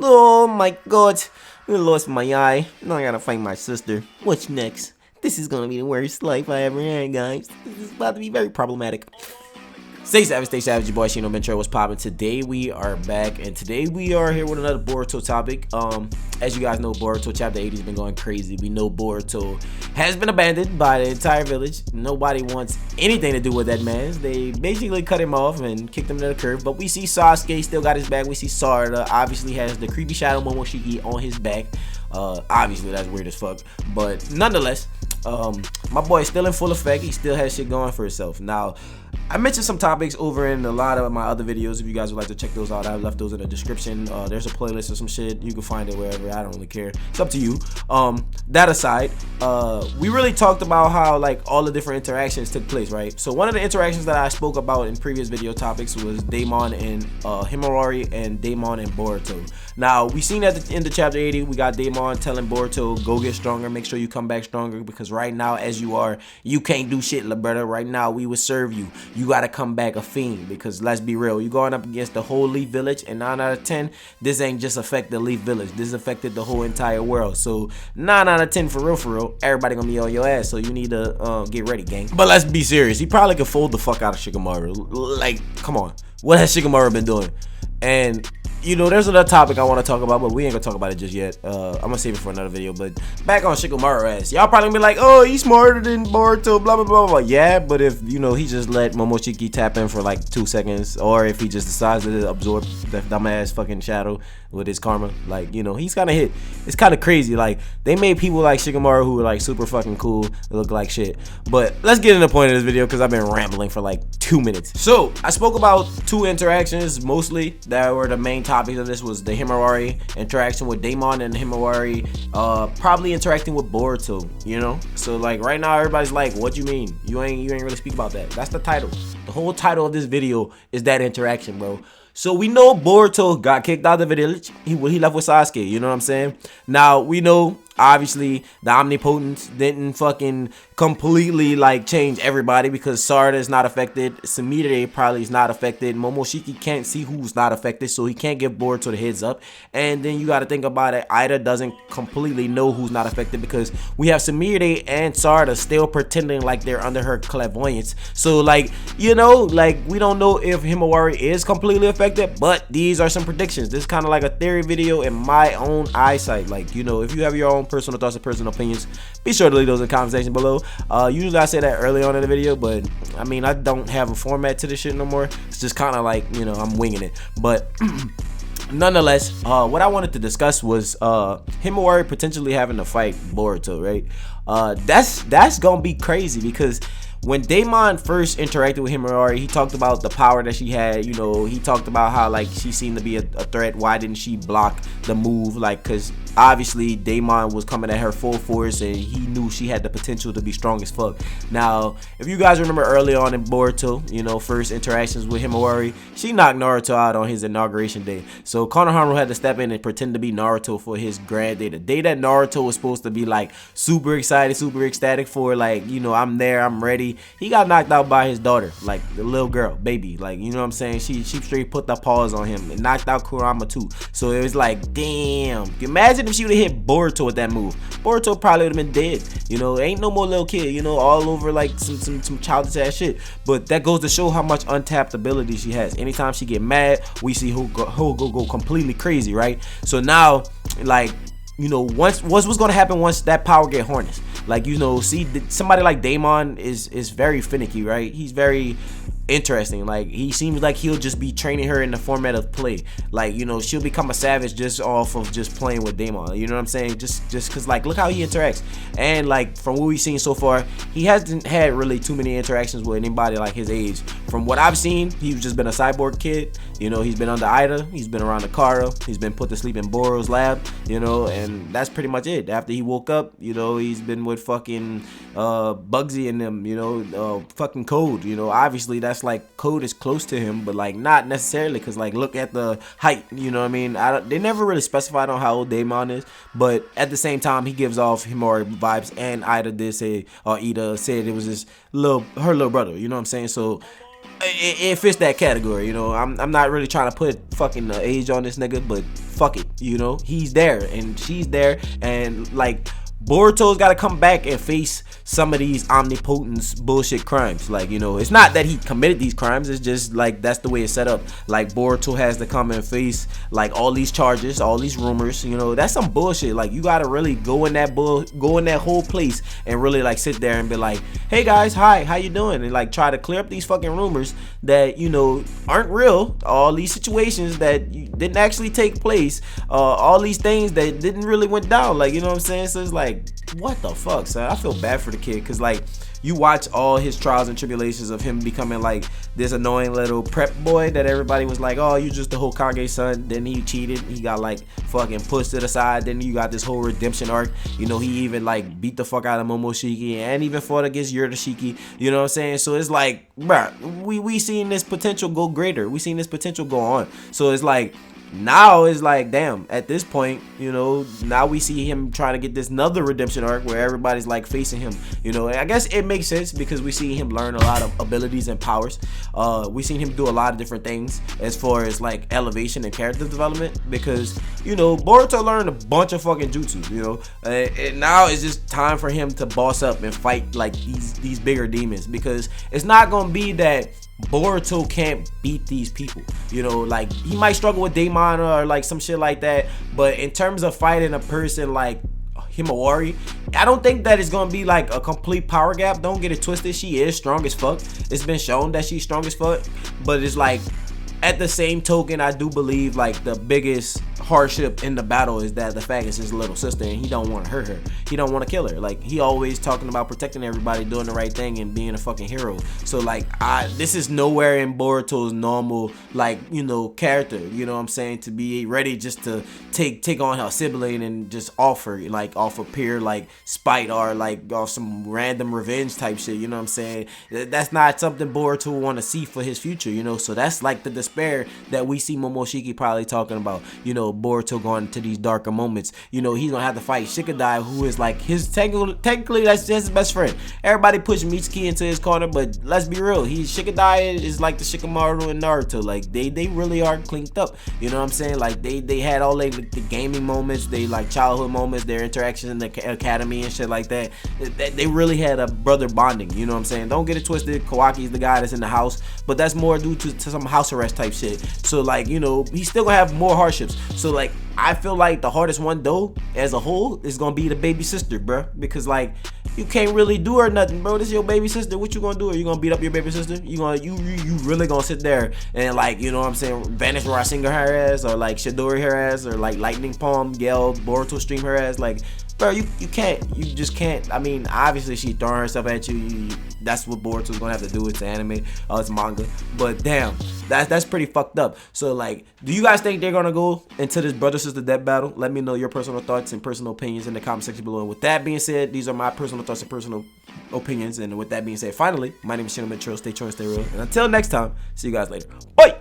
Oh my god, I lost my eye. Now I gotta find my sister. What's next? This is gonna be the worst life I ever had, guys. This is about to be very problematic. Stay savage, your boy Shino Ventura was popping. Today we are back, and today we are here with another Boruto topic. As you guys know, Boruto Chapter 80 has been going crazy. We know Boruto has been abandoned by the entire village. Nobody wants anything to do with that man. They basically cut him off and kicked him to the curb. But we see Sasuke still got his back. We see Sarada obviously has the creepy shadow Momoshiki on his back. Obviously that's weird as fuck, but nonetheless, my boy is still in full effect. He still has shit going for himself. Now, I mentioned some topics over in a lot of my other videos. If you guys would like to check those out, I left those in the description. There's a playlist or some shit. You can find it wherever. I don't really care. It's up to you. That aside, we really talked about how like all the different interactions took place, right? So one of the interactions that I spoke about in previous video topics was Daemon and Himawari and Daemon and Boruto. Now, we seen at the end of chapter 80, we got Daemon telling Boruto, go get stronger, make sure you come back stronger, because right now, as you are, you can't do shit, brother. Right now, we would serve you. You gotta come back a fiend, because let's be real, you're going up against the whole Leaf Village, and 9 out of 10, this ain't just affect the Leaf Village. This affected the whole entire world. So 9 out of 10, for real, everybody gonna be on your ass, so you need to get ready, gang. But let's be serious, he probably could fold the fuck out of Shikamaru. Like, come on. What has Shikamaru been doing? And you know, there's another topic I want to talk about, but we ain't gonna talk about it just yet. I'm gonna save it for another video. But back on Shikamaru ass, y'all probably gonna be like, oh, he's smarter than Boruto, blah blah blah blah. Yeah, but if you know he just let Momoshiki tap in for like 2 seconds, or if he just decides to absorb that dumbass fucking shadow with his karma, like, you know, he's kind of hit. It's kind of crazy. Like, they made people like Shikamaru who are like super fucking cool look like shit. But let's get in the point of this video, because I've been rambling for like 2 minutes. So I spoke about 2 interactions mostly that were the main topics of this. Was the Himawari interaction with Daemon and Himawari probably interacting with Boruto, you know? So like right now everybody's like, what you mean? You ain't really speak about that. That's the title. The whole title of this video is that interaction, bro. So we know Boruto got kicked out of the village. He left with Sasuke, you know what I'm saying? Now we know obviously the omnipotence didn't fucking completely like change everybody, because Sarada is not affected, Sumire probably is not affected, Momoshiki can't see who's not affected, so he can't give Boruto the heads up. And then you got to think about it, Ida doesn't completely know who's not affected, because we have Sumire and Sarada still pretending like they're under her clairvoyance. So like, you know, like we don't know if Himawari is completely affected, but these are some predictions. This is kind of like a theory video in my own eyesight. Like, you know, if you have your own personal thoughts and personal opinions, be sure to leave those in the comment section below. Usually I say that early on in the video, but I mean, I don't have a format to this shit no more. It's just kind of like, you know, I'm winging it. But nonetheless, what I wanted to discuss was Himawari potentially having to fight Boruto, right? That's gonna be crazy, because when Daemon first interacted with Himawari, he talked about the power that she had. You know, he talked about how like she seemed to be a threat. Why didn't she block the move? Like, because obviously Daemon was coming at her full force, and he knew she had the potential to be strong as fuck. Now, if you guys remember early on in Boruto, you know, first interactions with Himawari, she knocked Naruto out on his inauguration day. So Konohamaru had to step in and pretend to be Naruto for his grand day. The day that Naruto was supposed to be like super excited, super ecstatic for, like, you know, I'm there, I'm ready. He got knocked out by his daughter, like the little girl, baby, like, you know what I'm saying? She straight put the paws on him and knocked out Kurama too. So it was like, damn. Imagine if she would have hit Boruto with that move. Boruto probably would have been dead. You know, ain't no more little kid, you know, all over like some childish ass shit. But that goes to show how much untapped ability she has. Anytime she get mad, we see who go completely crazy, right? So now, like, you know, what's gonna happen once that power get harnessed? Like, you know, see, somebody like Daemon is very finicky, right? He's very interesting. Like, he seems like he'll just be training her in the format of play. Like, you know, she'll become a savage just off of just playing with Daemon. You know what I'm saying? Just because, like, look how he interacts. And like, from what we've seen so far, he hasn't had really too many interactions with anybody like his age. From what I've seen, he's just been a cyborg kid. You know, he's been under Ida, he's been around Akara, he's been put to sleep in Boro's lab, you know, and that's pretty much it. After he woke up, you know, he's been with fucking Bugsy and them, you know, fucking Code. You know, obviously that's like, Code is close to him, but like not necessarily, because like, look at the height, you know what I mean? They never really specified on how old Daemon is, but at the same time, he gives off Himawari vibes, and Ida did say, or Ida said it was her little brother, you know what I'm saying? So it fits that category, you know. I'm not really trying to put fucking age on this nigga, but fuck it, you know. He's there and she's there, and like Boruto's got to come back and face some of these omnipotence bullshit crimes. Like, you know, it's not that he committed these crimes, it's just like that's the way it's set up. Like, Boruto has to come and face like all these charges, all these rumors, you know. That's some bullshit. Like, you gotta really go in that whole place and really like sit there and be like, hey guys, hi, how you doing? And like try to clear up these fucking rumors that, you know, aren't real. All these situations that didn't actually take place, all these things that didn't really went down. Like, you know what I'm saying? So it's like, what the fuck, son? I feel bad for the kid, because like you watch all his trials and tribulations of him becoming like this annoying little prep boy that everybody was like, oh, you just the Hokage's son. Then he cheated, he got like fucking pushed to the side. Then you got this whole redemption arc. You know, he even like beat the fuck out of Momoshiki and even fought against Yurashiki. You know what I'm saying? So it's like, bruh, we seen this potential go greater, we seen this potential go on. So it's like, now it's like, damn, at this point, you know, now we see him trying to get this another redemption arc where everybody's like facing him, you know. And I guess it makes sense because we see him learn a lot of abilities and powers. We seen him do a lot of different things as far as like elevation and character development, because, you know, Boruto learned a bunch of fucking jutsu, you know, and now it's just time for him to boss up and fight like these bigger demons, because it's not gonna be that Boruto can't beat these people, you know. Like, he might struggle with Daemon or like some shit like that, but in terms of fighting a person like Himawari, I don't think that it's gonna be like a complete power gap. Don't get it twisted, she is strong as fuck. It's been shown that she's strong as fuck, but it's like, at the same token, I do believe like the biggest hardship in the battle is that the fact is his little sister and he don't want to hurt her. He don't want to kill her. Like, he always talking about protecting everybody, doing the right thing, and being a fucking hero. So like, this is nowhere in Boruto's normal, like, you know, character, you know what I'm saying, to be ready just to take on her sibling and just offer like off a pure like spite or like off some random revenge type shit, you know what I'm saying. That's not something Boruto want to see for his future, you know. So that's like the despair that we see Momoshiki probably talking about, you know. Boruto going into these darker moments, you know, he's gonna have to fight Shikadai, who is like his technically that's his best friend. Everybody push Mitsuki into his corner, but let's be real, Shikadai is like the Shikamaru and Naruto. Like, they really are clinked up, you know what I'm saying. Like, they had all like the gaming moments, they like childhood moments, their interactions in the academy and shit like that. They really had a brother bonding, you know what I'm saying. Don't get it twisted, Kawaki's the guy that's in the house, but that's more due to some house arrest type shit. So like, you know, he's still gonna have more hardships. So like, I feel like the hardest one though, as a whole, is gonna be the baby sister, bro. Because like, you can't really do her nothing, bro. This is your baby sister. What you gonna do? Are you gonna beat up your baby sister? You really gonna sit there and like, you know what I'm saying, vanish Rasengan her ass, or like Shidori her ass, or like lightning palm Gale Boruto stream her ass? Like, bro, you can't. You just can't. I mean, obviously she throwing herself at you. That's what Boruto's gonna have to do. It's anime, it's manga. But damn, that's pretty fucked up. So like, do you guys think they're gonna go into this brother sister death battle? Let me know your personal thoughts and personal opinions in the comment section below. And with that being said, these are my personal thoughts and personal opinions. And with that being said, finally, my name is Shino Trill. Stay true and stay real. And until next time, see you guys later. Bye.